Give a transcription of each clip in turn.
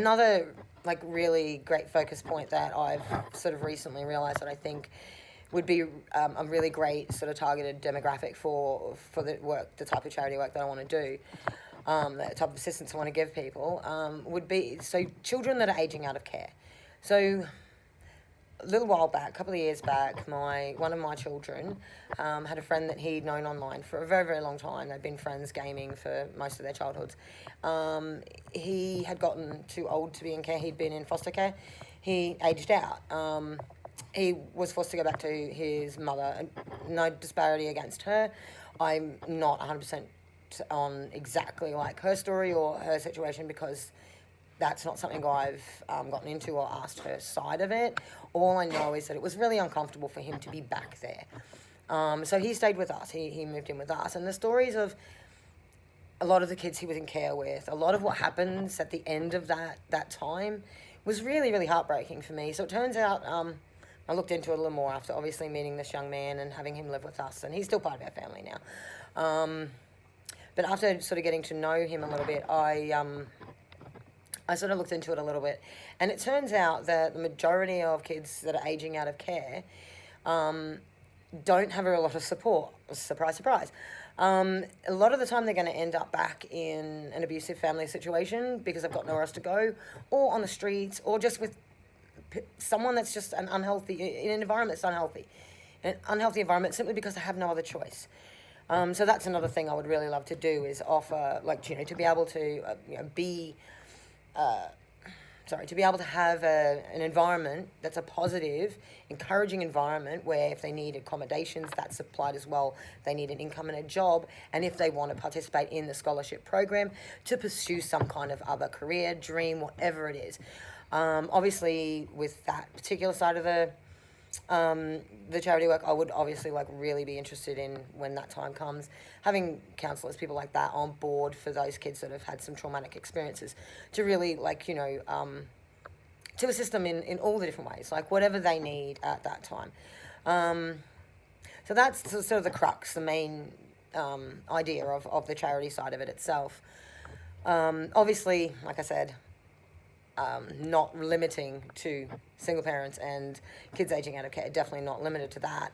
Another like really great focus point that I've sort of recently realised that I think would be a really great sort of targeted demographic for the type of charity work that I want to do, the type of assistance I want to give people, would be children that are aging out of care. So a little while back, a couple of years back, one of my children had a friend that he'd known online for a very, very long time. They'd been friends gaming for most of their childhoods. He had gotten too old to be in care. He'd been in foster care. He aged out. He was forced to go back to his mother. No disparity against her. I'm not 100% on exactly like her story or her situation, because that's not something I've gotten into or asked her side of it. All I know is that it was really uncomfortable for him to be back there. So he stayed with us. He moved in with us. And the stories of a lot of the kids he was in care with, a lot of what happens at the end of that time was really, really heartbreaking for me. So it turns out I looked into it a little more after obviously meeting this young man and having him live with us. And he's still part of our family now. But after sort of getting to know him a little bit, I sort of looked into it a little bit, and it turns out that the majority of kids that are aging out of care don't have a lot of support. Surprise, surprise. A lot of the time they're going to end up back in an abusive family situation because they've got nowhere else to go, or on the streets, or just with someone that's just in an environment that's unhealthy. An unhealthy environment simply because they have no other choice. So that's another thing I would really love to do, is offer, to be able to to be able to have an environment that's a positive, encouraging environment where if they need accommodations, that's supplied as well. They need an income and a job, and if they want to participate in the scholarship program to pursue some kind of other career, dream, whatever it is. Obviously, with that particular side of the charity work, I would obviously really be interested in, when that time comes, having counsellors, people like that on board for those kids that have had some traumatic experiences, to really to assist them in all the different ways, whatever they need at that time. So that's sort of the crux, the main idea of the charity side of it itself. Obviously, like I said, not limiting to single parents and kids aging out of care, definitely not limited to that,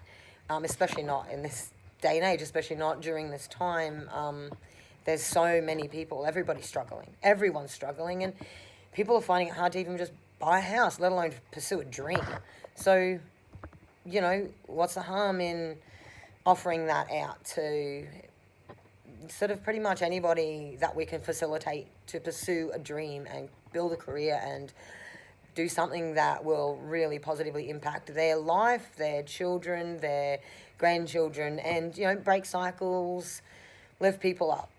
especially not in this day and age, especially not during this time. There's so many people, everybody's struggling, everyone's struggling, and people are finding it hard to even just buy a house, let alone pursue a dream. So, what's the harm in offering that out to sort of pretty much anybody that we can facilitate to pursue a dream and build a career and do something that will really positively impact their life, their children, their grandchildren, and break cycles, lift people up.